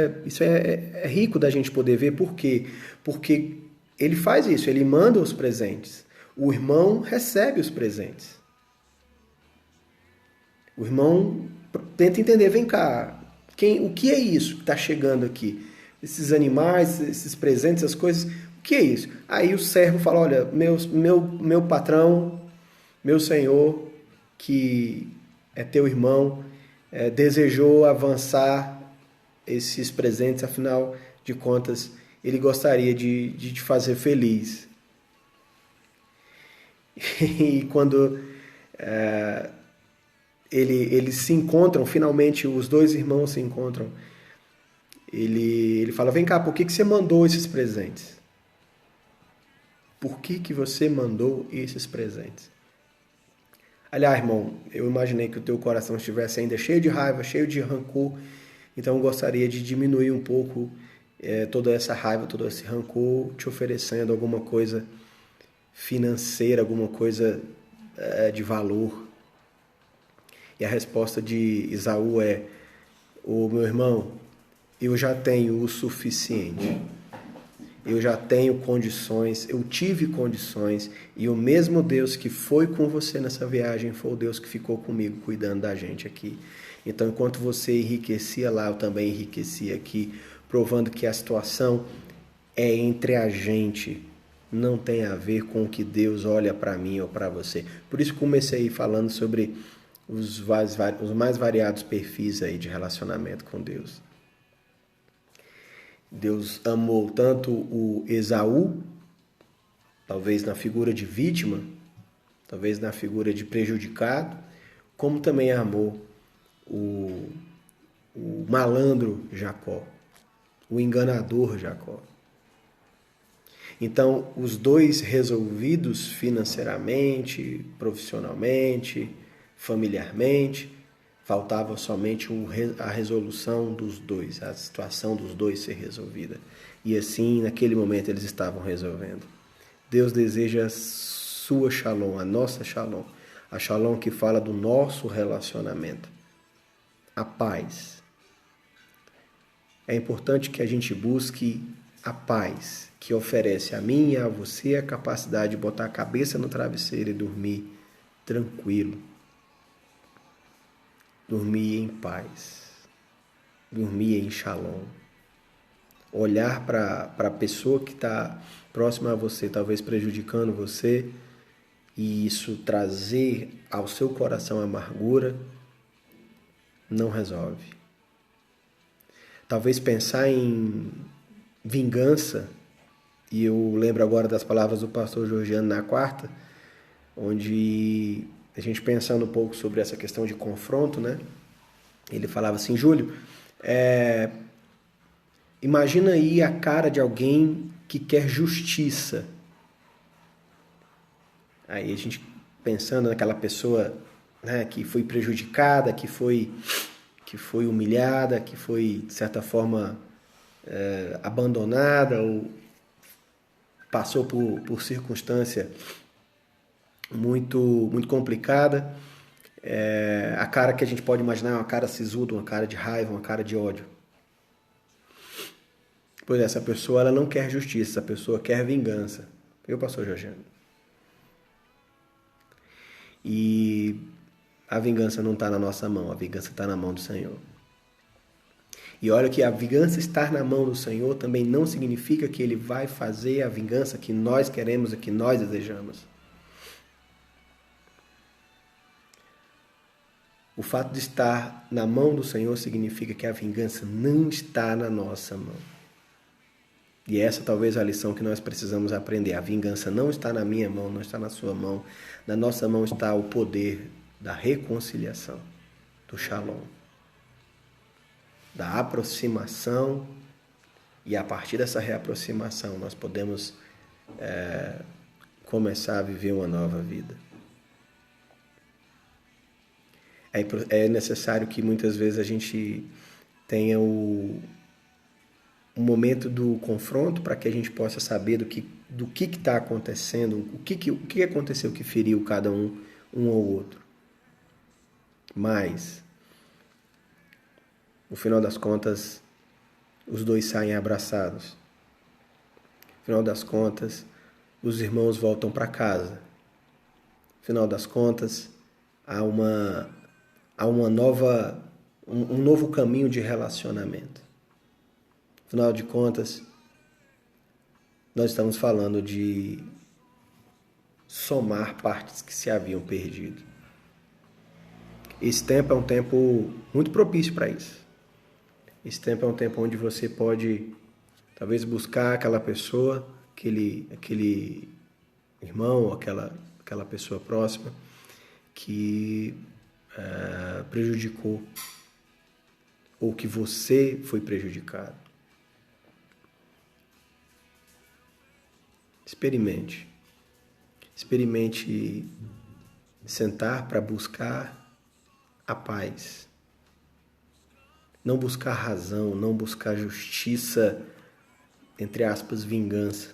é rico da gente poder ver. Por quê? Porque ele faz isso, ele manda os presentes. O irmão recebe os presentes. O irmão tenta entender, vem cá, o que é isso que está chegando aqui? Esses animais, esses presentes, essas coisas, o que é isso? Aí o servo fala, olha, meu patrão, meu senhor, que é teu irmão, desejou avançar esses presentes, afinal de contas, ele gostaria de te fazer feliz. E quando eles se encontram, finalmente os dois irmãos se encontram, ele fala, vem cá, por que você mandou esses presentes? Por que você mandou esses presentes? Aliás, irmão, eu imaginei que o teu coração estivesse ainda cheio de raiva, cheio de rancor, então eu gostaria de diminuir um pouco toda essa raiva, todo esse rancor, te oferecendo alguma coisa financeira, alguma coisa de valor. E a resposta de Esaú é, ô meu irmão, eu já tenho o suficiente. Eu já tenho condições, eu tive condições, e o mesmo Deus que foi com você nessa viagem foi o Deus que ficou comigo cuidando da gente aqui. Então, enquanto você enriquecia lá, eu também enriqueci aqui, provando que a situação é entre a gente, não tem a ver com o que Deus olha para mim ou para você. Por isso comecei falando sobre os mais variados perfis aí de relacionamento com Deus. Deus amou tanto o Esaú, talvez na figura de vítima, talvez na figura de prejudicado, como também amou o malandro Jacó, o enganador Jacó. Então, os dois resolvidos financeiramente, profissionalmente, familiarmente, faltava somente a resolução dos dois, a situação dos dois ser resolvida. E assim, naquele momento, eles estavam resolvendo. Deus deseja a sua shalom, a nossa shalom. A shalom que fala do nosso relacionamento. A paz. É importante que a gente busque a paz, que oferece a mim e a você a capacidade de botar a cabeça no travesseiro e dormir tranquilo. Dormir em paz, dormir em shalom, olhar para a pessoa que está próxima a você, talvez prejudicando você, e isso trazer ao seu coração amargura, não resolve. Talvez pensar em vingança, e eu lembro agora das palavras do pastor Georgiano na quarta, onde a gente pensando um pouco sobre essa questão de confronto, né? Ele falava assim, Júlio, imagina aí a cara de alguém que quer justiça. Aí a gente pensando naquela pessoa, né, que foi prejudicada, que foi humilhada, que foi, de certa forma, abandonada ou passou por circunstância muito, muito complicada. A cara que a gente pode imaginar é uma cara sisuda, uma cara de raiva, uma cara de ódio. Pois essa pessoa ela não quer justiça, essa pessoa quer vingança. Eu, pastor Georgiano. E a vingança não está na nossa mão, a vingança está na mão do Senhor. E olha que a vingança estar na mão do Senhor também não significa que Ele vai fazer a vingança que nós queremos e que nós desejamos. O fato de estar na mão do Senhor significa que a vingança não está na nossa mão. E essa talvez é a lição que nós precisamos aprender. A vingança não está na minha mão, não está na sua mão. Na nossa mão está o poder da reconciliação, do shalom, da aproximação. E a partir dessa reaproximação nós podemos começar a viver uma nova vida. É necessário que muitas vezes a gente tenha um momento do confronto para que a gente possa saber do que está acontecendo, o que aconteceu que feriu cada um ou outro. Mas, no final das contas, os dois saem abraçados. No final das contas, os irmãos voltam para casa. Afinal das contas, há uma nova, um novo caminho de relacionamento. Afinal de contas, nós estamos falando de somar partes que se haviam perdido. Esse tempo é um tempo muito propício para isso. Esse tempo é um tempo onde você pode, talvez, buscar aquela pessoa, aquele irmão, aquela pessoa próxima que prejudicou ou que você foi prejudicado. Experimente sentar para buscar a paz. Não buscar razão, não buscar justiça, entre aspas, vingança.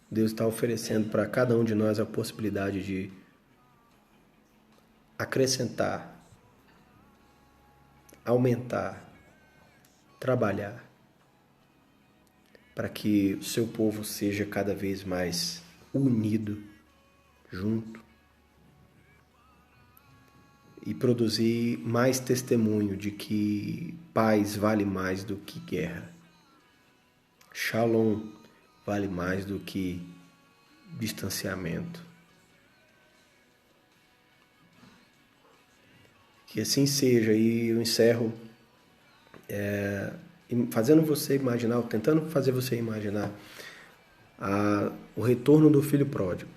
Deus está oferecendo para cada um de nós a possibilidade de acrescentar, aumentar, trabalhar, para que o seu povo seja cada vez mais unido, junto, e produzir mais testemunho de que paz vale mais do que guerra. Shalom vale mais do que distanciamento. Que assim seja, e eu encerro fazendo você imaginar, tentando fazer você imaginar o retorno do filho pródigo.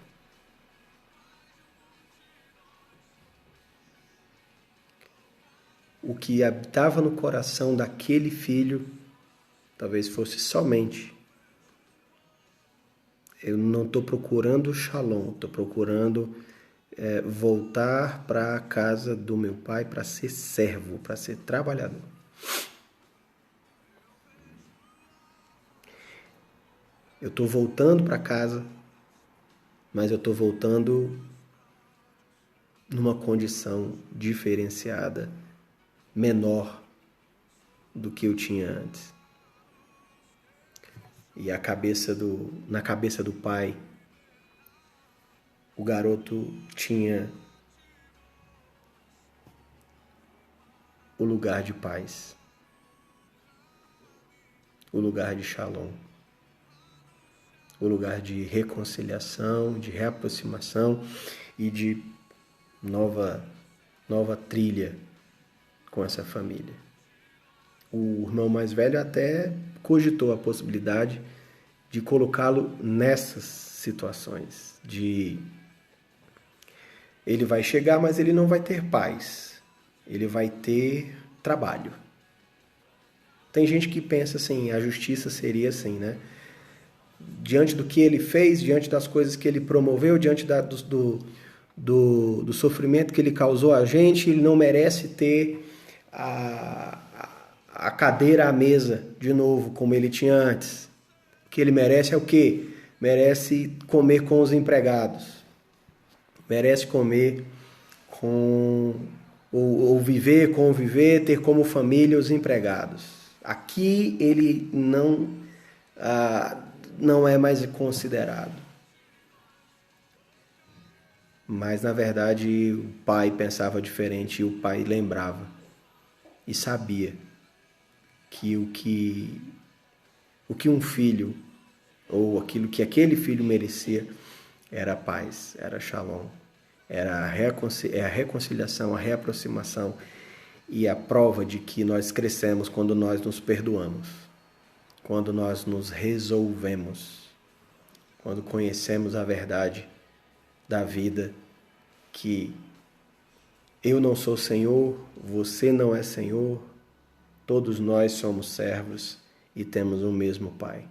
O que habitava no coração daquele filho talvez fosse somente: eu não estou procurando shalom, estou procurando voltar para a casa do meu pai para ser servo, para ser trabalhador. Eu estou voltando para casa, mas eu estou voltando numa condição diferenciada, menor do que eu tinha antes. E na cabeça do pai, o garoto tinha o lugar de paz, o lugar de shalom, o lugar de reconciliação, de reaproximação e de nova trilha com essa família. O irmão mais velho até cogitou a possibilidade de colocá-lo nessas situações, ele vai chegar, mas ele não vai ter paz, ele vai ter trabalho. Tem gente que pensa assim, a justiça seria assim, né? Diante do que ele fez, diante das coisas que ele promoveu, diante do sofrimento que ele causou a gente, ele não merece ter a cadeira à mesa de novo, como ele tinha antes. O que ele merece é o quê? Merece comer com os empregados. Merece comer com... ou viver, conviver, ter como família os empregados. Aqui ele não é mais considerado. Mas, na verdade, o pai pensava diferente e o pai lembrava e sabia que o que um filho, ou aquilo que aquele filho merecia, era a paz, era shalom, era a reconciliação, a reaproximação e a prova de que nós crescemos quando nós nos perdoamos, quando nós nos resolvemos, quando conhecemos a verdade da vida, que eu não sou Senhor, você não é Senhor, todos nós somos servos e temos o mesmo Pai.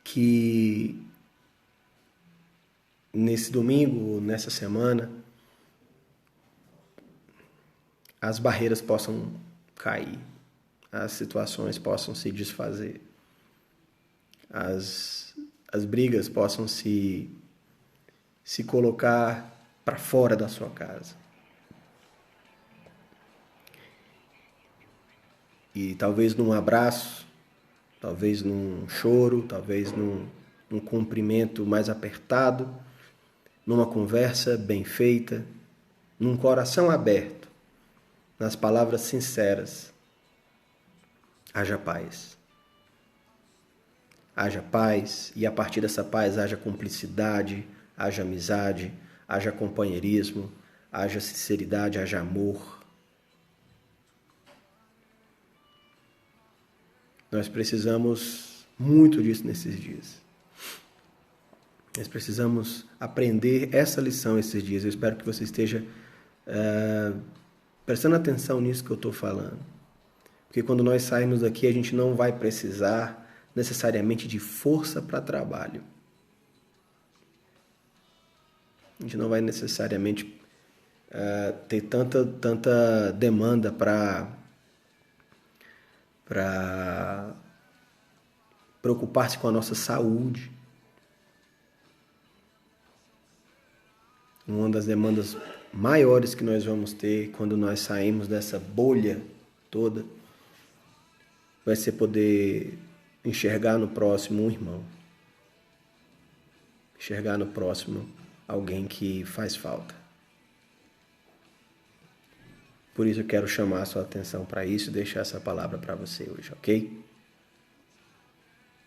Que nesse domingo, nessa semana, as barreiras possam cair, as situações possam se desfazer, as brigas possam se colocar para fora da sua casa. E talvez num abraço, talvez num choro, talvez num cumprimento mais apertado, numa conversa bem feita, num coração aberto, nas palavras sinceras. Haja paz. Haja paz, e a partir dessa paz haja cumplicidade, haja amizade, haja companheirismo, haja sinceridade, haja amor. Nós precisamos muito disso nesses dias. Nós precisamos aprender essa lição esses dias. Eu espero que você esteja prestando atenção nisso que eu estou falando. Porque quando nós sairmos daqui, a gente não vai precisar necessariamente de força para trabalho. A gente não vai necessariamente ter tanta demanda para preocupar-se com a nossa saúde. Uma das demandas maiores que nós vamos ter quando nós saímos dessa bolha toda vai ser poder enxergar no próximo um irmão. Enxergar no próximo alguém que faz falta. Por isso eu quero chamar a sua atenção para isso e deixar essa palavra para você hoje, ok?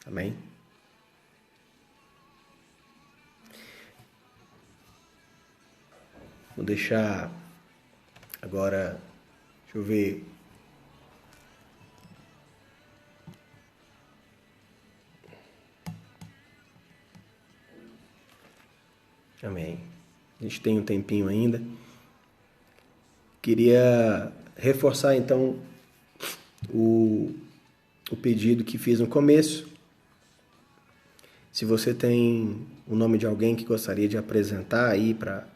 Amém? Vou deixar agora, deixa eu ver. Amém. A gente tem um tempinho ainda. Queria reforçar então o pedido que fiz no começo. Se você tem o nome de alguém que gostaria de apresentar aí para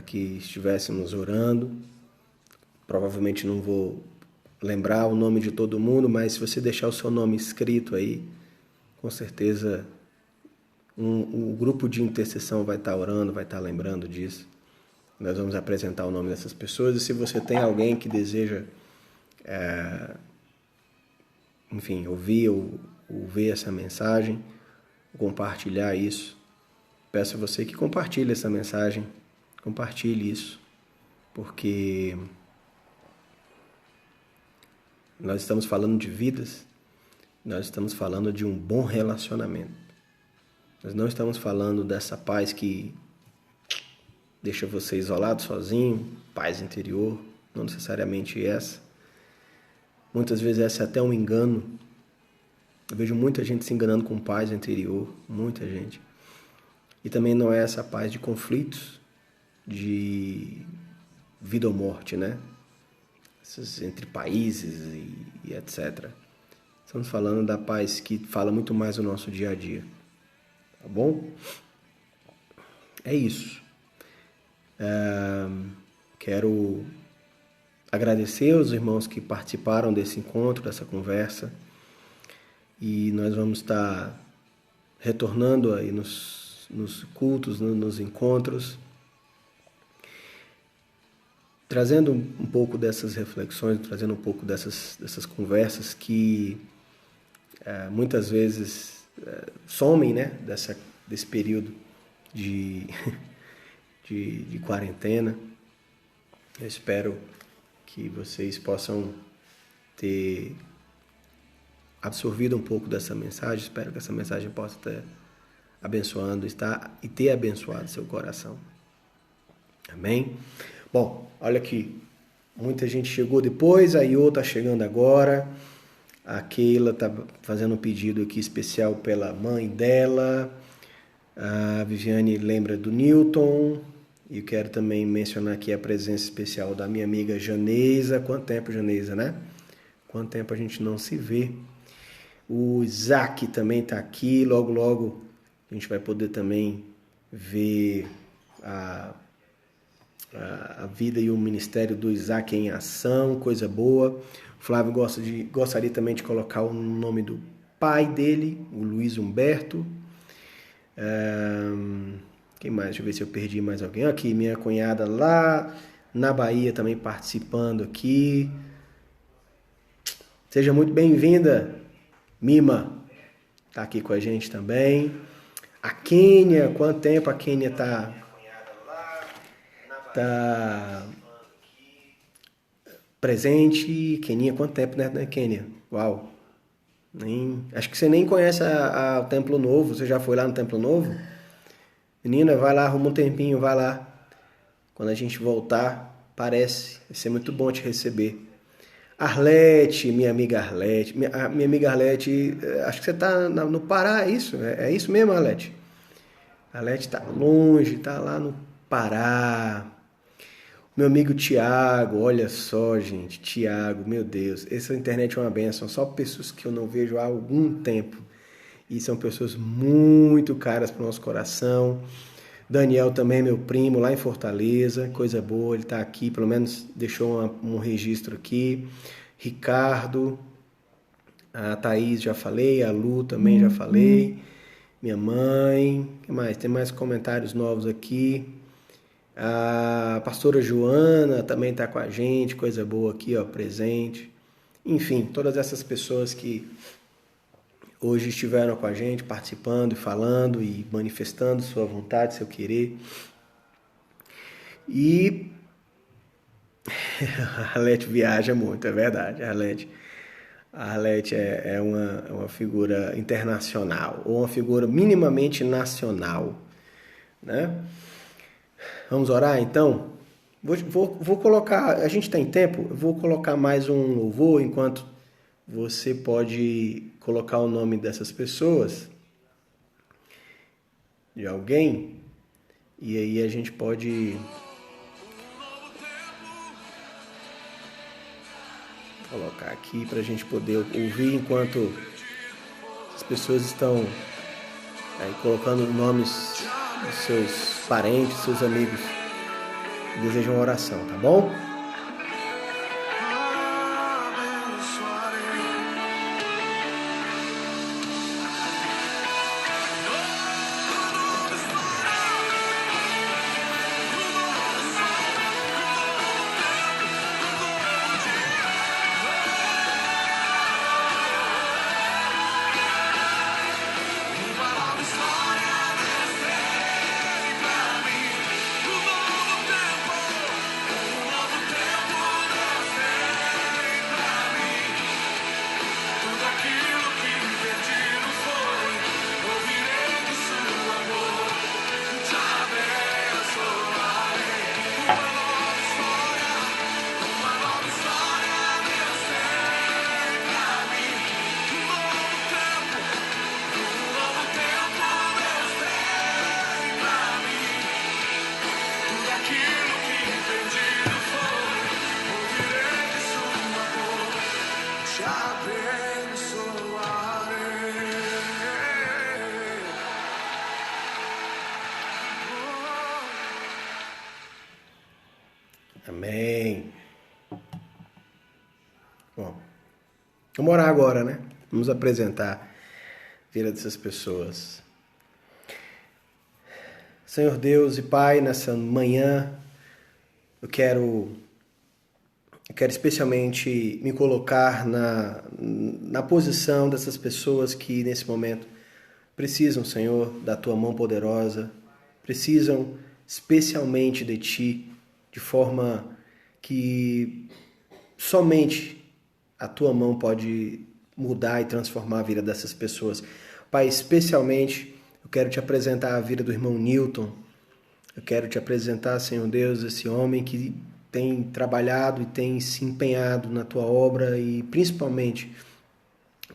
que estivéssemos orando, provavelmente não vou lembrar o nome de todo mundo, mas se você deixar o seu nome escrito aí, com certeza o grupo de intercessão vai estar orando, vai estar lembrando disso. Nós vamos apresentar o nome dessas pessoas. E se você tem alguém que deseja, ouvir ou ver essa mensagem, compartilhar isso, peço a você que compartilhe essa mensagem, compartilhe isso, porque nós estamos falando de vidas, nós estamos falando de um bom relacionamento. Nós não estamos falando dessa paz que deixa você isolado, sozinho, paz interior, não necessariamente essa. Muitas vezes essa é até um engano. Eu vejo muita gente se enganando com paz interior, muita gente. E também não é essa paz de conflitos, de vida ou morte, né? Essas entre países e etc. Estamos falando da paz que fala muito mais do nosso dia a dia. Tá bom? É isso. Quero agradecer aos irmãos que participaram desse encontro, dessa conversa. E nós vamos estar retornando aí nos cultos, nos encontros, trazendo um pouco dessas reflexões, trazendo um pouco dessas conversas que muitas vezes somem, né, desse período de quarentena. Eu espero que vocês possam ter absorvido um pouco dessa mensagem. Espero que essa mensagem possa estar abençoando e ter abençoado seu coração. Amém? Bom, olha aqui, muita gente chegou depois, a Iô está chegando agora, a Keila está fazendo um pedido aqui especial pela mãe dela, a Viviane lembra do Newton, e eu quero também mencionar aqui a presença especial da minha amiga Janeisa. Quanto tempo, Janeisa, né? Quanto tempo a gente não se vê. O Isaac também está aqui, logo a gente vai poder também ver a vida e o ministério do Isaac em ação, coisa boa. O Flávio gostaria também de colocar o nome do pai dele, o Luiz Humberto. Quem mais? Deixa eu ver se eu perdi mais alguém. Aqui, minha cunhada lá na Bahia também participando aqui. Seja muito bem-vinda, Mima tá aqui com a gente também. A Quênia, quanto tempo a Quênia tá presente. Quênia, quanto tempo, né, Quênia? Uau. Acho que você nem conhece o Templo Novo. Você já foi lá no Templo Novo? Menina, vai lá, arruma um tempinho, vai lá. Quando a gente voltar, vai ser muito bom te receber. Arlete, minha amiga Arlete. Minha amiga Arlete, acho que você tá no Pará, é isso? É isso mesmo, Arlete? Arlete tá longe, tá lá no Pará. Meu amigo Tiago, olha só, gente. Tiago, meu Deus. Essa internet é uma bênção. Só pessoas que eu não vejo há algum tempo. E são pessoas muito caras para o nosso coração. Daniel também, meu primo, lá em Fortaleza. Coisa boa, ele está aqui, pelo menos deixou um registro aqui. Ricardo, a Thaís já falei, a Lu também já falei. Minha mãe, o que mais? Tem mais comentários novos aqui. A pastora Joana também está com a gente, coisa boa aqui, ó, presente. Enfim, todas essas pessoas que hoje estiveram com a gente, participando e falando e manifestando sua vontade, seu querer. E a Arlete viaja muito, é verdade. A Arlete é uma figura internacional, ou uma figura minimamente nacional, né? Vamos orar, então? Vou colocar, a gente tem tempo? Eu vou colocar mais um louvor, enquanto você pode colocar o nome dessas pessoas, de alguém, e aí a gente pode colocar aqui para a gente poder ouvir enquanto as pessoas estão aí colocando nomes dos seus parentes, seus amigos que desejam oração, tá bom? Amém. Bom, vamos orar agora, né? Vamos apresentar a vida dessas pessoas. Senhor Deus e Pai, nessa manhã, eu quero especialmente me colocar na posição dessas pessoas que nesse momento precisam, Senhor, da Tua mão poderosa, precisam especialmente de Ti, de forma que somente a Tua mão pode mudar e transformar a vida dessas pessoas. Pai, especialmente eu quero Te apresentar a vida do irmão Newton. Eu quero Te apresentar, Senhor Deus, esse homem que tem trabalhado e tem se empenhado na Tua obra e principalmente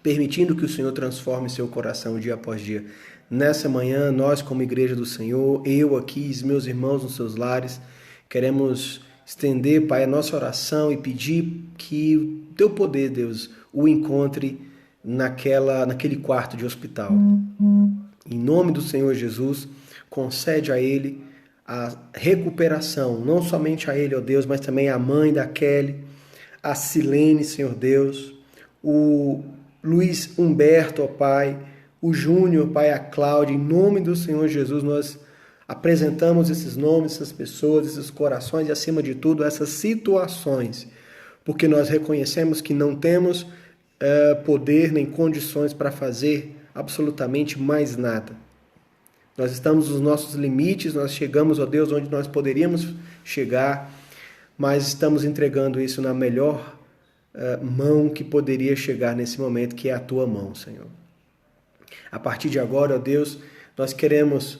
permitindo que o Senhor transforme seu coração dia após dia. Nessa manhã, nós como Igreja do Senhor, eu aqui, os meus irmãos nos seus lares, queremos estender, Pai, a nossa oração e pedir que o Teu poder, Deus, o encontre naquele quarto de hospital. Em nome do Senhor Jesus, concede a ele a recuperação, não somente a ele, ó Deus, mas também a mãe da Kelly, a Silene, Senhor Deus, o Luiz Humberto, ó Pai, o Júnior, Pai, a Cláudia, em nome do Senhor Jesus, nós apresentamos esses nomes, essas pessoas, esses corações e, acima de tudo, essas situações, porque nós reconhecemos que não temos poder nem condições para fazer absolutamente mais nada. Nós estamos nos nossos limites, nós chegamos, ó Deus, onde nós poderíamos chegar, mas estamos entregando isso na melhor mão que poderia chegar nesse momento, que é a tua mão, Senhor. A partir de agora, ó Deus, nós queremos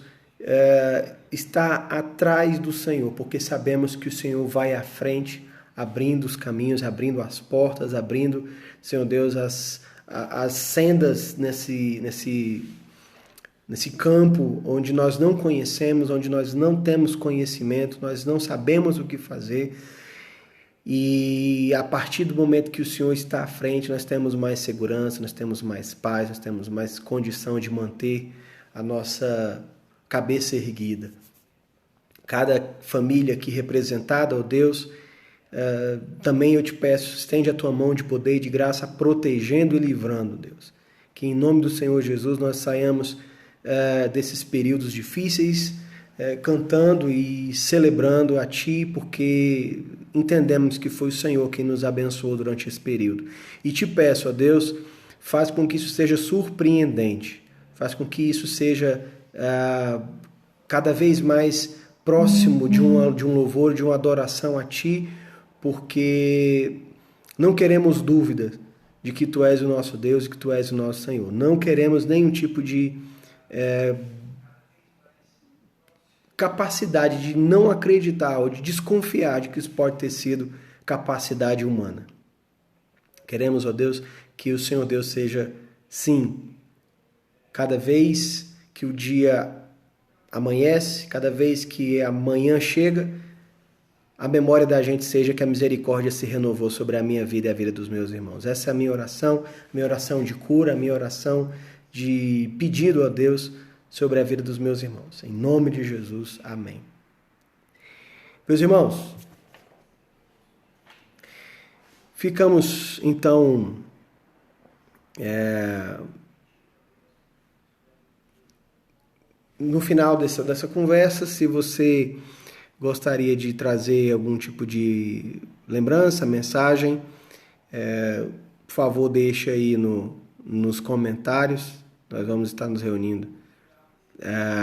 estar atrás do Senhor, porque sabemos que o Senhor vai à frente, abrindo os caminhos, abrindo as portas, abrindo, Senhor Deus, as sendas nesse campo onde nós não conhecemos, onde nós não temos conhecimento, nós não sabemos o que fazer. E a partir do momento que o Senhor está à frente, nós temos mais segurança, nós temos mais paz, nós temos mais condição de manter a nossa cabeça erguida. Cada família aqui representada, ó Deus, também eu te peço, estende a tua mão de poder e de graça, protegendo e livrando, Deus. Que em nome do Senhor Jesus nós saiamos desses períodos difíceis, cantando e celebrando a Ti, porque entendemos que foi o Senhor quem nos abençoou durante esse período. E te peço, ó Deus, faz com que isso seja surpreendente, faz com que isso seja cada vez mais próximo de um louvor, de uma adoração a Ti, porque não queremos dúvida de que Tu és o nosso Deus e que Tu és o nosso Senhor. Não queremos nenhum tipo de capacidade de não acreditar ou de desconfiar de que isso pode ter sido capacidade humana. Queremos, ó Deus, que o Senhor Deus seja, sim, cada vez que o dia amanhece, cada vez que a manhã chega, a memória da gente seja que a misericórdia se renovou sobre a minha vida e a vida dos meus irmãos. Essa é a minha oração de cura, a minha oração de pedido a Deus sobre a vida dos meus irmãos. Em nome de Jesus, amém. Meus irmãos, ficamos então no final dessa conversa. Se você gostaria de trazer algum tipo de lembrança, mensagem, por favor, deixe aí nos comentários. Nós vamos estar nos reunindo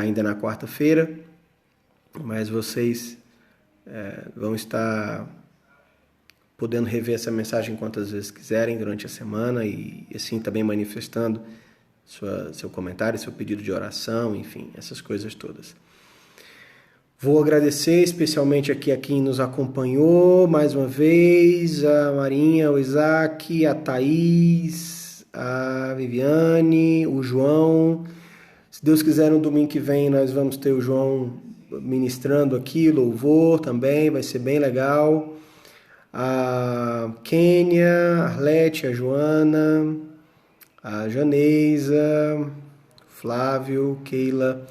ainda na quarta-feira, mas vocês vão estar podendo rever essa mensagem quantas vezes quiserem durante a semana e assim também manifestando seu comentário, seu pedido de oração, enfim, essas coisas todas. Vou agradecer especialmente aqui a quem nos acompanhou mais uma vez, a Marinha, o Isaac, a Thaís, a Viviane, o João. Se Deus quiser, no domingo que vem nós vamos ter o João ministrando aqui, louvor também, vai ser bem legal. A Kênia, a Arlete, a Joana, a Janeisa, Flávio, Keila,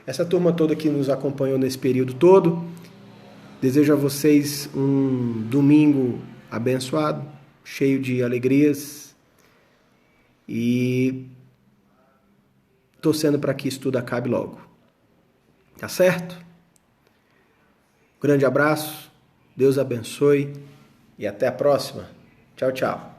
essa turma toda que nos acompanhou nesse período todo. Desejo a vocês um domingo abençoado, cheio de alegrias e torcendo para que isso tudo acabe logo. Tá certo? Grande abraço, Deus abençoe e até a próxima. Tchau, tchau.